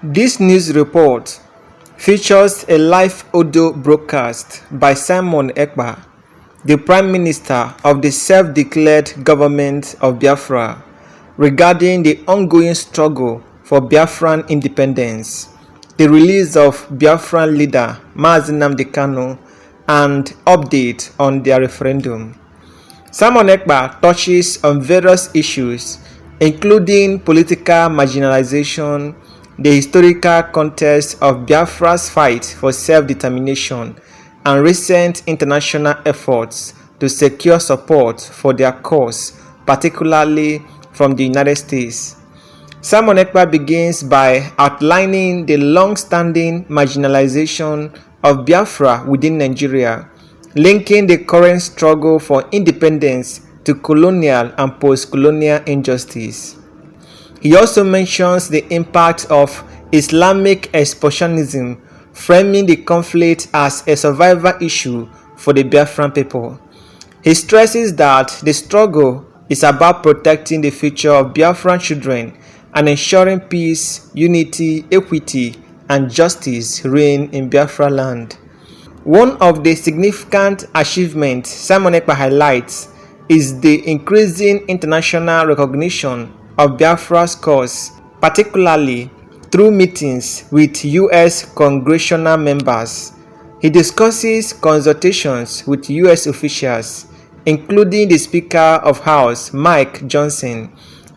This news report features a live audio broadcast by Simon Ekpa, the Prime Minister of the self-declared government of Biafra, regarding the ongoing struggle for Biafran independence, the release of Biafran leader Mazi Nnamdi Kanu, and update on their referendum. Simon Ekpa touches on various issues including political marginalization, the historical context of Biafra's fight for self-determination, and recent international efforts to secure support for their cause, particularly from the United States. Simon Ekpa begins by outlining the long-standing marginalization of Biafra within Nigeria, linking the current struggle for independence to colonial and post-colonial injustice. He also mentions the impact of Islamic expansionism, framing the conflict as a survival issue for the Biafran people. He stresses that the struggle is about protecting the future of Biafran children and ensuring peace, unity, equity, and justice reign in Biafra land. One of the significant achievements Simon Ekpa highlights is the increasing international recognition of Biafra's cause, particularly through meetings with U.S. congressional members. He discusses consultations with U.S. officials, including the Speaker of House Mike Johnson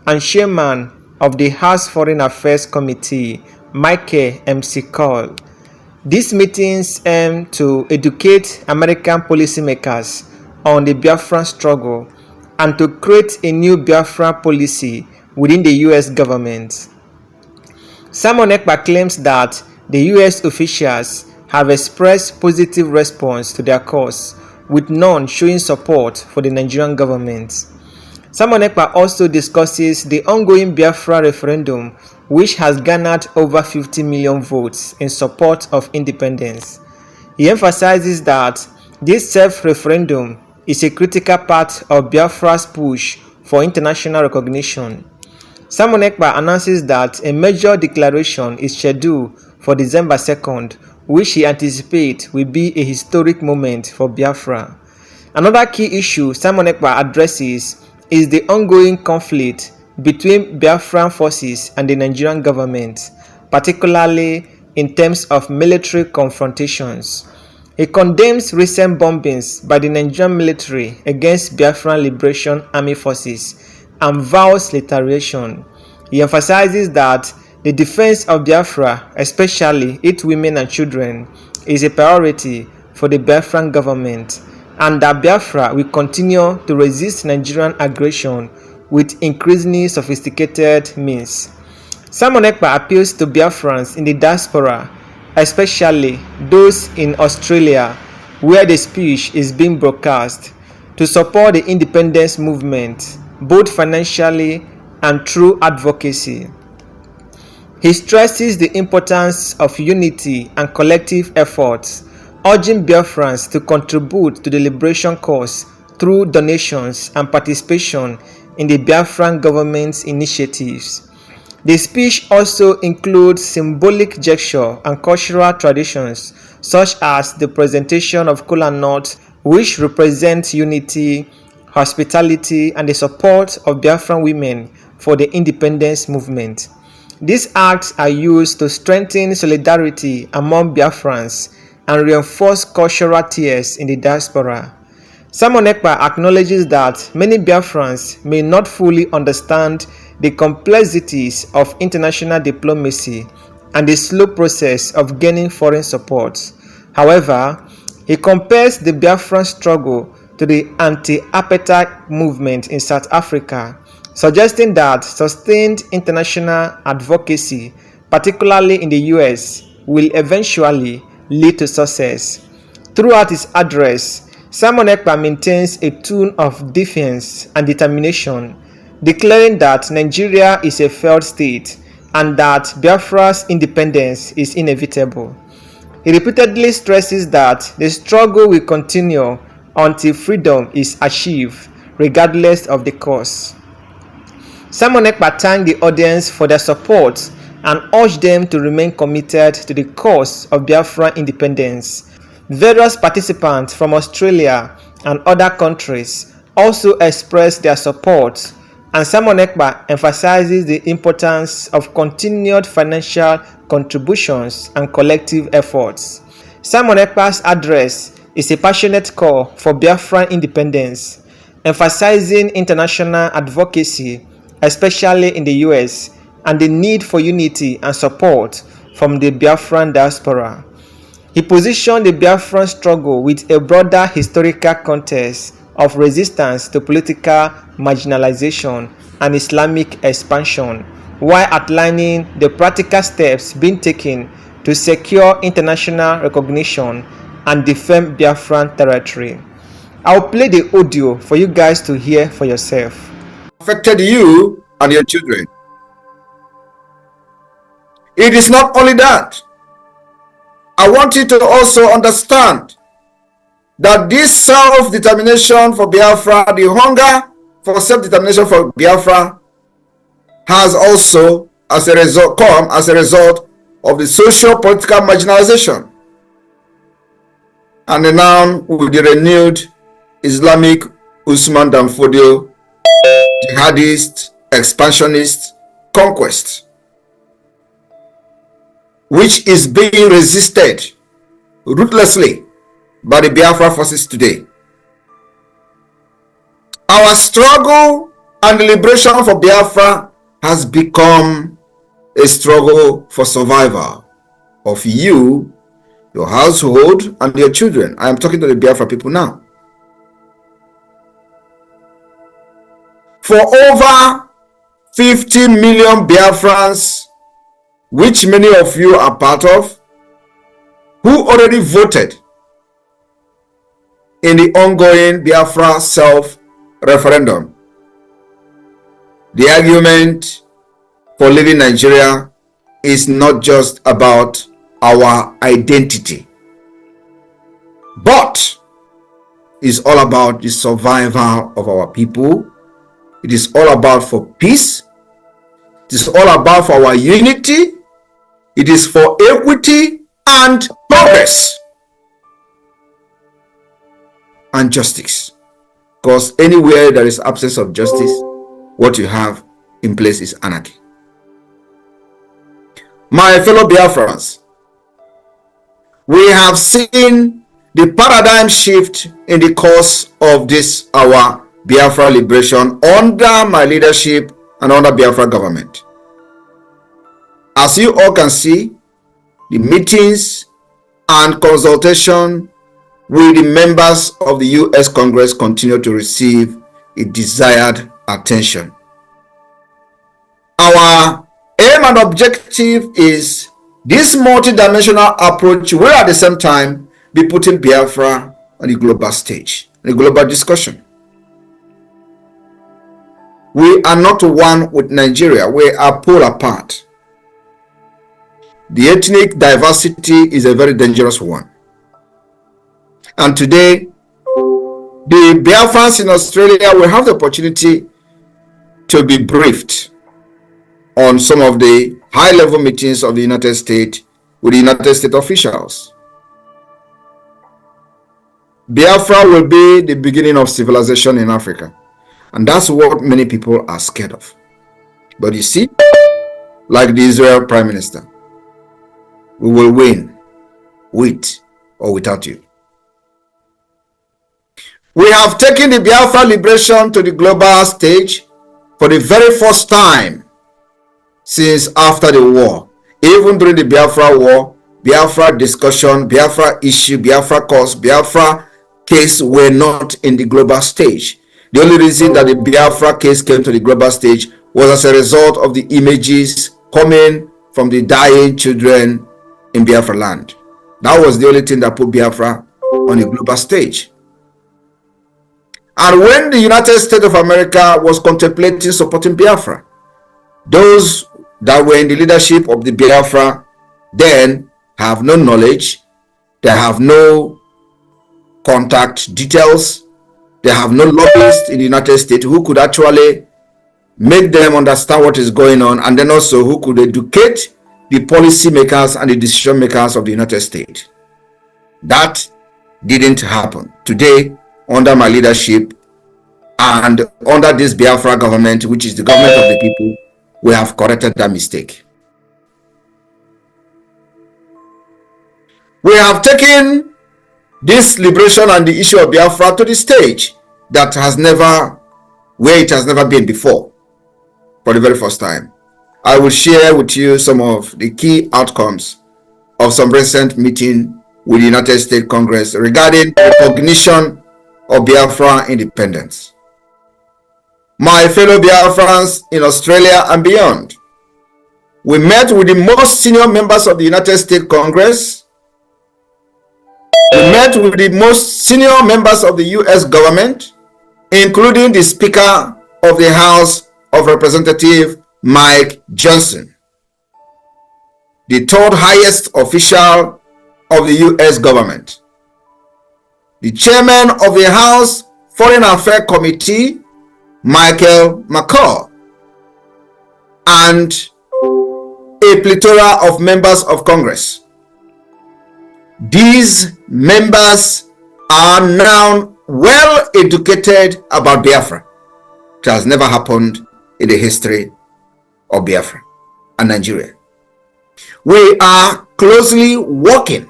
and Chairman of the House Foreign Affairs Committee Michael M.C. Cole. These meetings aim to educate American policymakers on the Biafran struggle and to create a new Biafra policy within the U.S. government. Simon Ekpa claims that the U.S. officials have expressed positive response to their cause, with none showing support for the Nigerian government. Simon Ekpa also discusses the ongoing Biafra Referendum, which has garnered over 50 million votes in support of independence. He emphasizes that this self-referendum is a critical part of Biafra's push for international recognition. Simon Ekpa announces that a major declaration is scheduled for December 2nd, which he anticipates will be a historic moment for Biafra. Another key issue Simon Ekpa addresses is the ongoing conflict between Biafran forces and the Nigerian government, particularly in terms of military confrontations. He condemns recent bombings by the Nigerian military against Biafran Liberation Army forces and vows retaliation. He emphasizes that the defense of Biafra, especially its women and children, is a priority for the Biafran government, and that Biafra will continue to resist Nigerian aggression with increasingly sophisticated means. Simon Ekpa appeals to Biafrans in the diaspora, especially those in Australia, where the speech is being broadcast, to support the independence movement, both financially and through advocacy. He stresses the importance of unity and collective efforts, urging Biafrans to contribute to the liberation cause through donations and participation in the Biafran government's initiatives. The speech also includes symbolic gesture and cultural traditions such as the presentation of kola nut, which represents unity, hospitality, and the support of Biafran women for the independence movement. These acts are used to strengthen solidarity among Biafrans and reinforce cultural ties in the diaspora. Simon Ekpa acknowledges that many Biafrans may not fully understand the complexities of international diplomacy and the slow process of gaining foreign support. However, he compares the Biafran struggle to the anti-apartheid movement in South Africa, suggesting that sustained international advocacy, particularly in the US, will eventually lead to success. Throughout his address, Simon Ekpa maintains a tone of defiance and determination, declaring that Nigeria is a failed state and that Biafra's independence is inevitable. He repeatedly stresses that the struggle will continue until freedom is achieved, regardless of the cost. Simon Ekpa thanked the audience for their support and urged them to remain committed to the cause of Biafran independence. Various participants from Australia and other countries also expressed their support, and Simon Ekpa emphasizes the importance of continued financial contributions and collective efforts. Simon Ekpa's address is a passionate call for Biafran independence, emphasizing international advocacy, especially in the US, and the need for unity and support from the Biafran diaspora. He positioned the Biafran struggle with a broader historical context of resistance to political marginalization and Islamic expansion, while outlining the practical steps being taken to secure international recognition and defend Biafran territory. I'll play the audio for you guys to hear for yourself. Affected you and your children. It is not only that. I want you to also understand that this self-determination for Biafra, the hunger for self-determination for Biafra, has also come as a result of the socio-political marginalization and now with the renewed Islamic Usman Dan Fodio jihadist, expansionist conquest, which is being resisted ruthlessly by the Biafra forces today. Our struggle and the liberation for Biafra has become a struggle for survival of you, your household, and your children. I am talking to the Biafra people now. For over 50 million Biafrans, which many of you are part of, who already voted in the ongoing Biafra self-referendum. The argument for leaving Nigeria is not just about our identity, but is all about the survival of our people. It is all about for peace. It is all about for our unity. It is for equity and progress and justice. Because anywhere there is absence of justice, what you have in place is anarchy. My fellow Biafrans, we have seen the paradigm shift in the course of this our Biafra liberation under my leadership and under Biafra government. As you all can see, the meetings and consultation with the members of the US Congress continue to receive a desired attention. Our aim and objective is this multidimensional approach will at the same time be putting Biafra on the global stage, the global discussion. We are not one with Nigeria. We are pulled apart. The ethnic diversity is a very dangerous one. And today, the Biafrans in Australia will have the opportunity to be briefed on some of the high-level meetings of the United States with the United States officials. Biafra will be the beginning of civilization in Africa. And that's what many people are scared of. But you see, like the Israel Prime Minister, we will win with or without you. We have taken the Biafra liberation to the global stage for the very first time since after the war. Even during the Biafra war, Biafra discussion, Biafra issue, Biafra cause, Biafra case were not in the global stage. The only reason that the Biafra case came to the global stage was as a result of the images coming from the dying children in Biafra land. That was the only thing that put Biafra on the global stage. And when the United States of America was contemplating supporting Biafra, those that were in the leadership of the Biafra then have no knowledge, they have no contact details, they have no lobbyists in the United States who could actually make them understand what is going on, and then also who could educate the policy makers and the decision makers of the United States. That didn't happen. Today, under my leadership and under this Biafra government, which is the government of the people, we have corrected that mistake. We have taken this liberation and the issue of Biafra to the stage that has never, where it has never been before, for the very first time. I will share with you some of the key outcomes of some recent meeting with the United States Congress regarding recognition of Biafra independence. My fellow Biafrans in Australia and beyond, we met with the most senior members of the United States Congress. We met with the most senior members of the US government, including the Speaker of the House of Representatives, Mike Johnson, the third highest official of the US government, the Chairman of the House Foreign Affairs Committee, Michael McCall, and a plethora of members of Congress. These members are now well educated about Biafra. It has never happened in the history of Biafra and Nigeria. We are closely working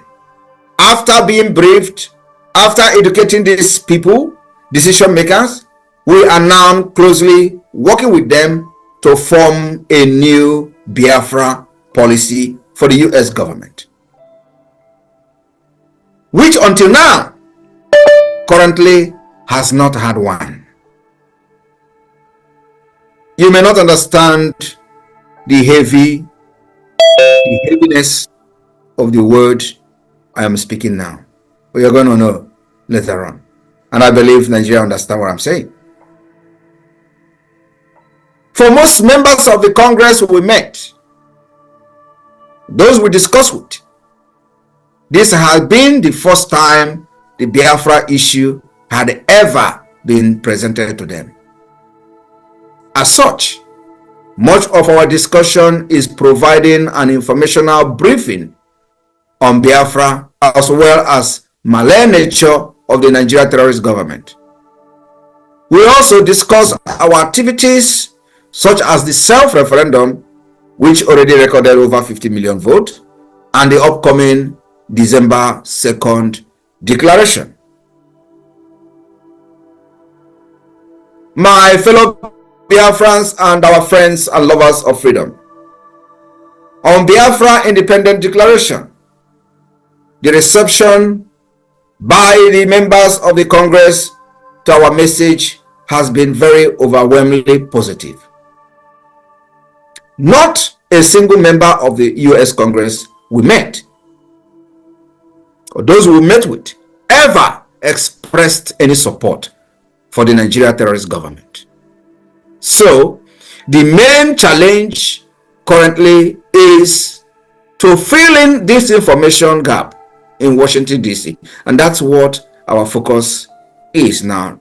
after being briefed, after educating these people, decision makers. We are now closely working with them to form a new Biafra policy for the US government, which until now currently has not had one. You may not understand the heaviness of the word I am speaking now, but you're going to know later on. And I believe Nigeria understand what I'm saying. For most members of the Congress we met, those we discussed with, this has been the first time the Biafra issue had ever been presented to them. As such, much of our discussion is providing an informational briefing on Biafra as well as malign nature of the Nigeria terrorist government. We also discuss our activities such as the self-referendum, which already recorded over 50 million votes, and the upcoming December 2nd declaration. My fellow Biafrans and our friends and lovers of freedom, on Biafra Independent Declaration, the reception by the members of the Congress to our message has been very overwhelmingly positive. Not a single member of the US Congress we met, or those we met with, ever expressed any support for the Nigeria terrorist government. So, the main challenge currently is to fill in this information gap in Washington, D.C. And that's what our focus is now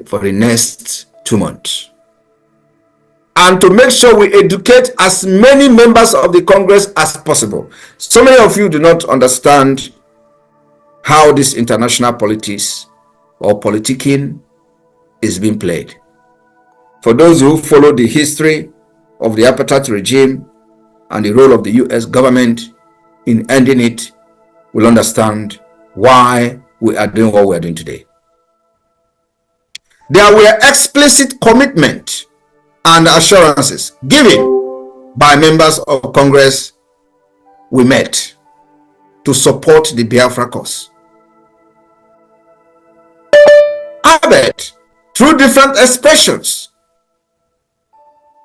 for the next 2 months. And to make sure we educate as many members of the Congress as possible. So many of you do not understand how this international politics or politicking is being played. For those who follow the history of the apartheid regime and the role of the US government in ending it, will understand why we are doing what we are doing today. There were explicit commitment and assurances given by members of Congress we met to support the Biafra cause. Albeit, through different expressions,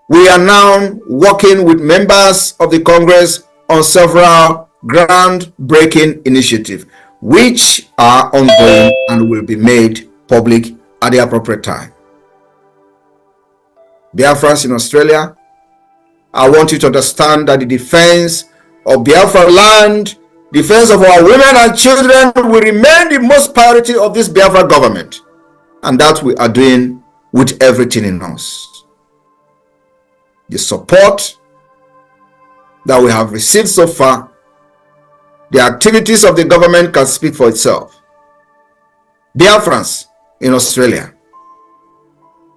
we are now working with members of the Congress on several groundbreaking initiatives, which are ongoing and will be made public at the appropriate time. Biafrans in Australia, I want you to understand that the defense of Biafra land, defense of our women and children will remain the most priority of this Biafra government, and that we are doing with everything in us. the support that we have received so far, the activities of the government can speak for itself. Biafrans in Australia,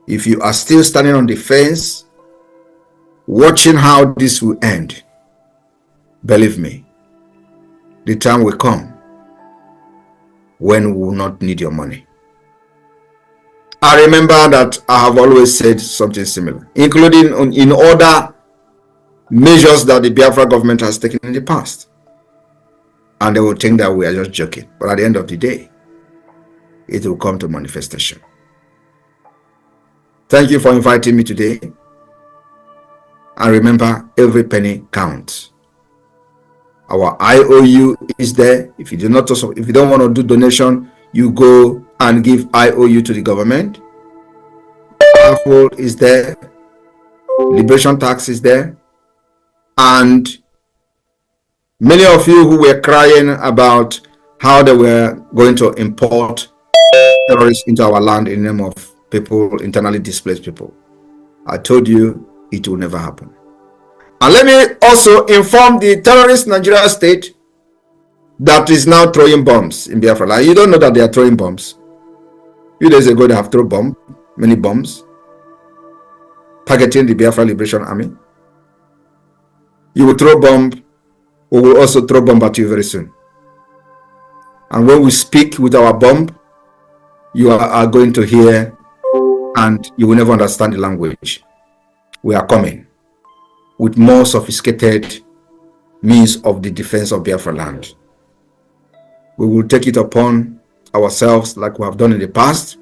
if you are still standing on the fence, watching how this will end, believe me, the time will come when we will not need your money. I remember that I have always said something similar, including in other measures that the Biafra government has taken in the past. And they will think that we are just joking. But at the end of the day, it will come to manifestation. Thank you for inviting me today. And remember, every penny counts. Our IOU is there. If you don't want to do donation, you go and give IOU to the government. Powerful is there. Liberation tax is there. And many of you who were crying about how they were going to import terrorists into our land in the name of people, internally displaced people, I told you it will never happen. And let me also inform the terrorist Nigeria state that is now throwing bombs in Biafra. Like, you don't know that they are throwing bombs. A few days ago, they have thrown many bombs, targeting the Biafra Liberation Army. You will throw bomb, we will also throw bomb at you very soon. And when we speak with our bomb, you are going to hear and you will never understand the language. We are coming with more sophisticated means of the defense of Biafra land. We will take it upon ourselves like we have done in the past,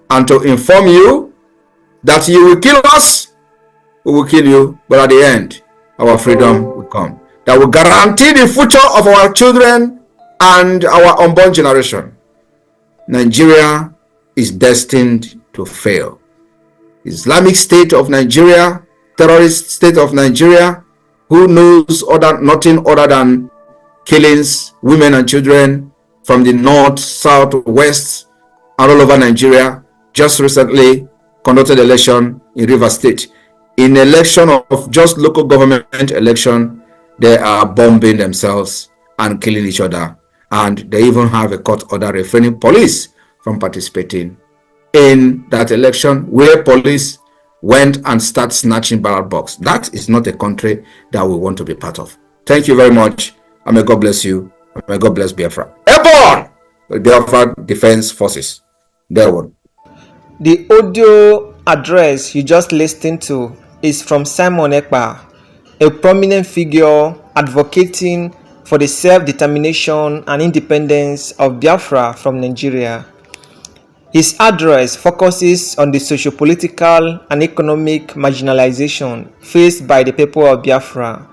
and to inform you that you will kill us, we will kill you, but at the end, our freedom will come. That will guarantee the future of our children and our unborn generation. Nigeria is destined to fail. Islamic State of Nigeria, terrorist state of Nigeria, who knows nothing other than killings, women and children from the north, south, west, and all over Nigeria, just recently conducted election in Rivers State. In election of just local government election, they are bombing themselves and killing each other. And they even have a court order refraining police from participating in that election, where police went and started snatching ballot box. That is not a country that we want to be part of. Thank you very much. And may God bless you. And may God bless Biafra. Airborne! The Biafra Defense Forces. There one. The audio address you just listened to is from Simon Ekpa, a prominent figure advocating for the self-determination and independence of Biafra from Nigeria. His address focuses on the socio-political and economic marginalization faced by the people of Biafra.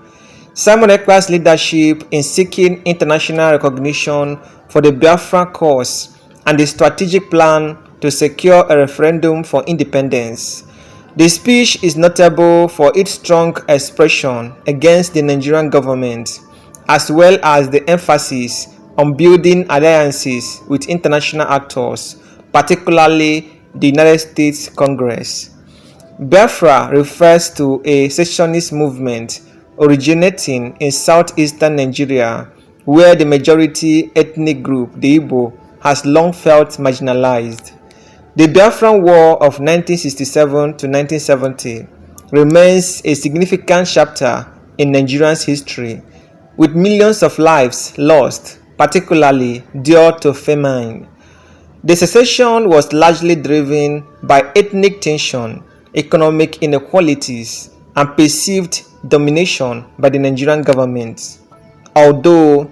Simon Ekpa's leadership in seeking international recognition for the Biafra cause and the strategic plan to secure a referendum for independence. The speech is notable for its strong expression against the Nigerian government, as well as the emphasis on building alliances with international actors, particularly the United States Congress. Biafra refers to a secessionist movement originating in southeastern Nigeria, where the majority ethnic group, the Igbo, has long felt marginalized. The Biafran War of 1967 to 1970 remains a significant chapter in Nigeria's history, with millions of lives lost, particularly due to famine. The secession was largely driven by ethnic tension, economic inequalities, and perceived domination by the Nigerian government. Although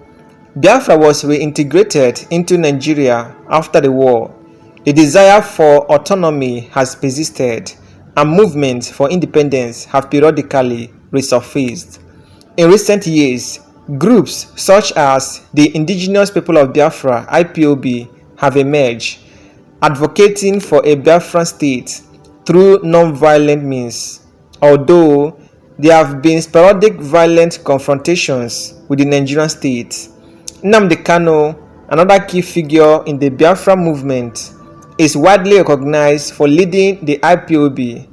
Biafra was reintegrated into Nigeria after the war, the desire for autonomy has persisted, and movements for independence have periodically resurfaced. In recent years, groups such as the Indigenous People of Biafra (IPOB) have emerged, advocating for a Biafran state through non-violent means, although there have been sporadic violent confrontations with the Nigerian state. Nnamdi Kanu, another key figure in the Biafra movement, is widely recognized for leading the IPOB.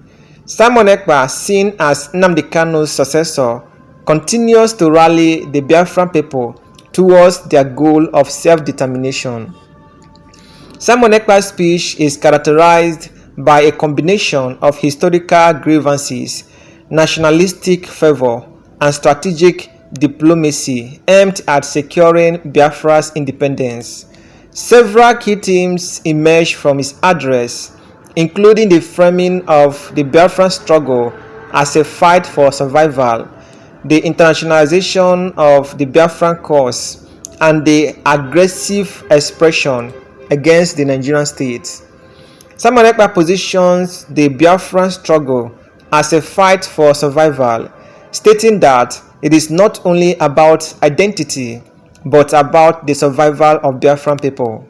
Simon Ekpa, seen as Nnamdi Kanu's successor, continues to rally the Biafran people towards their goal of self-determination. Simon Ekpa's speech is characterized by a combination of historical grievances, nationalistic fervor, and strategic diplomacy aimed at securing Biafra's independence. Several key themes emerge from his address, including the framing of the Biafran struggle as a fight for survival, the internationalization of the Biafran cause, and the aggressive expression against the Nigerian state. Simon Ekpa positions the Biafran struggle as a fight for survival, stating that it is not only about identity but about the survival of Biafran people.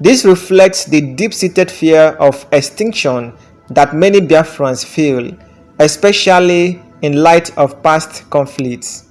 This reflects the deep-seated fear of extinction that many Biafrans feel, especially in light of past conflicts.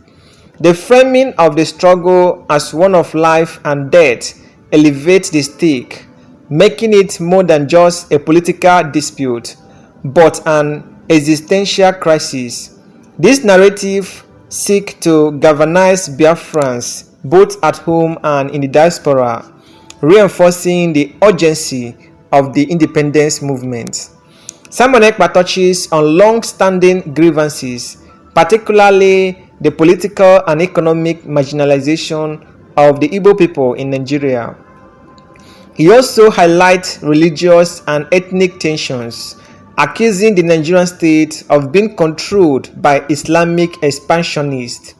The framing of the struggle as one of life and death elevates the stake, making it more than just a political dispute, but an existential crisis. This narrative seeks to galvanize Biafrans both at home and in the diaspora, reinforcing the urgency of the independence movement. Simon Ekpa touches on long-standing grievances, particularly the political and economic marginalization of the Igbo people in Nigeria. He also highlights religious and ethnic tensions, accusing the Nigerian state of being controlled by Islamic expansionists.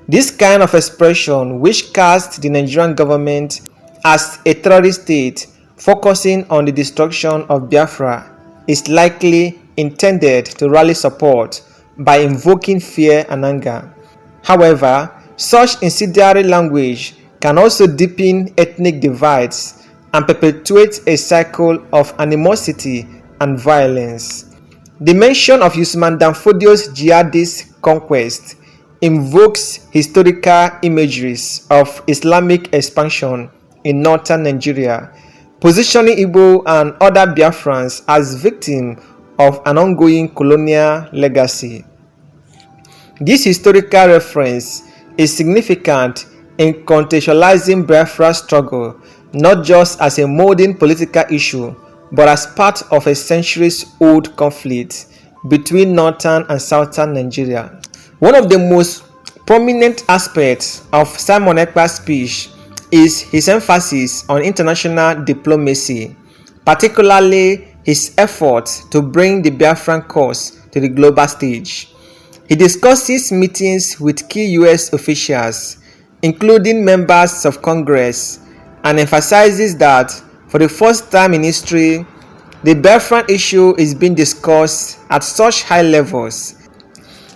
This kind of expression, which casts the Nigerian government as a terrorist state focusing on the destruction of Biafra, is likely intended to rally support by invoking fear and anger. However, such incendiary language can also deepen ethnic divides and perpetuate a cycle of animosity and violence. The mention of Usman Danfodio's jihadist conquest invokes historical imageries of Islamic expansion in northern Nigeria, positioning Igbo and other Biafrans as victims of an ongoing colonial legacy. This historical reference is significant in contextualizing Biafra's struggle not just as a modern political issue, but as part of a centuries-old conflict between northern and southern Nigeria. One of the most prominent aspects of Simon Ekpa's speech is his emphasis on international diplomacy, particularly his effort to bring the Biafran cause to the global stage. He discusses meetings with key US officials, including members of Congress, and emphasizes that for the first time in history, the Biafran issue is being discussed at such high levels.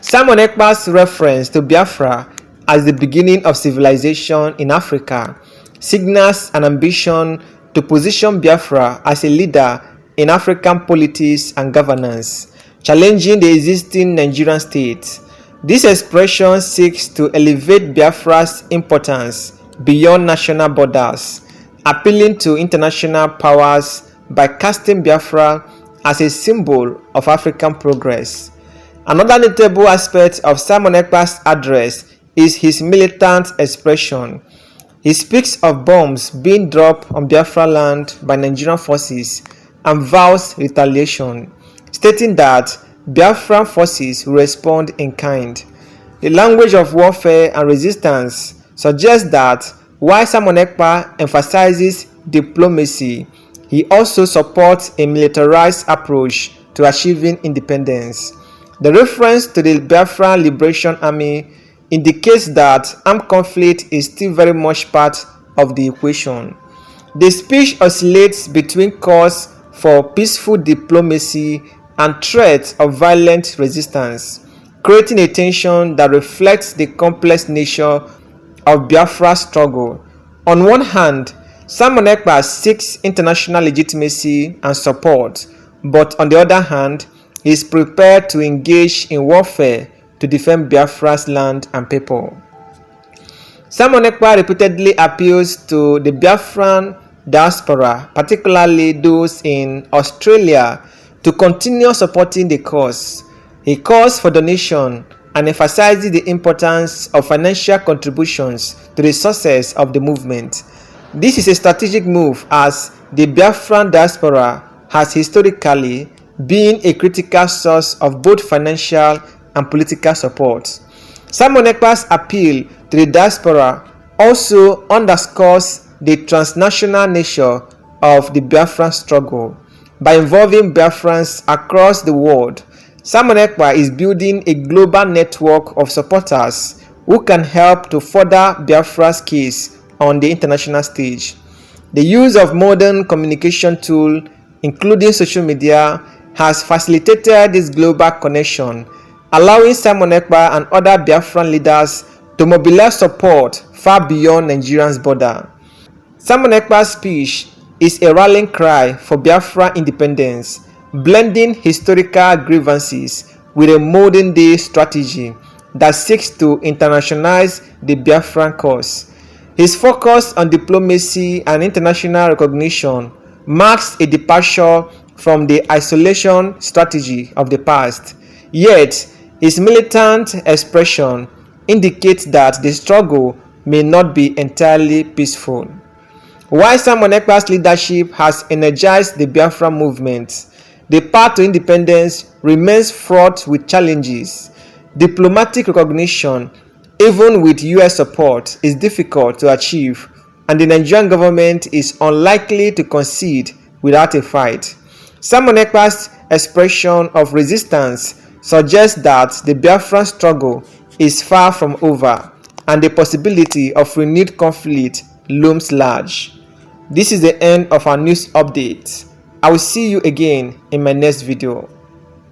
Simon Ekpa's reference to Biafra as the beginning of civilization in Africa signals an ambition to position Biafra as a leader in African politics and governance, challenging the existing Nigerian state. This expression seeks to elevate Biafra's importance beyond national borders, appealing to international powers by casting Biafra as a symbol of African progress. Another notable aspect of Simon Ekpa's address is his militant expression. He speaks of bombs being dropped on Biafra land by Nigerian forces and vows retaliation, stating that Biafran forces will respond in kind. The language of warfare and resistance suggests that while Simon Ekpa emphasizes diplomacy, he also supports a militarized approach to achieving independence. The reference to the Biafran Liberation Army indicates that armed conflict is still very much part of the equation. The speech oscillates between calls for peaceful diplomacy and threats of violent resistance, creating a tension that reflects the complex nature of Biafra's struggle. On one hand, Simon Ekpa seeks international legitimacy and support, but on the other hand, he is prepared to engage in warfare to defend Biafra's land and people. Simon Ekpa repeatedly appeals to the Biafran diaspora, particularly those in Australia, to continue supporting the cause. He calls for donation and emphasizes the importance of financial contributions to the success of the movement. This is a strategic move as the Biafran diaspora has historically been a critical source of both financial and political support. Simon Ekpa's appeal to the diaspora also underscores the transnational nature of the Biafran struggle. By involving Biafrans across the world, Simon Ekpa is building a global network of supporters who can help to further Biafra's case on the international stage. The use of modern communication tools, including social media, has facilitated this global connection, allowing Simon Ekpa and other Biafran leaders to mobilize support far beyond Nigeria's border. Simon Ekpa's speech is a rallying cry for Biafra independence, blending historical grievances with a modern-day strategy that seeks to internationalize the Biafran cause. His focus on diplomacy and international recognition marks a departure from the isolation strategy of the past. Yet, his militant expression indicates that the struggle may not be entirely peaceful. While Simon Ekpa's leadership has energized the Biafra movement, the path to independence remains fraught with challenges. Diplomatic recognition, even with US support, is difficult to achieve, and the Nigerian government is unlikely to concede without a fight. Simon Ekpa's expression of resistance suggests that the Biafran struggle is far from over, and the possibility of renewed conflict looms large. This is the end of our news update. I will see you again in my next video.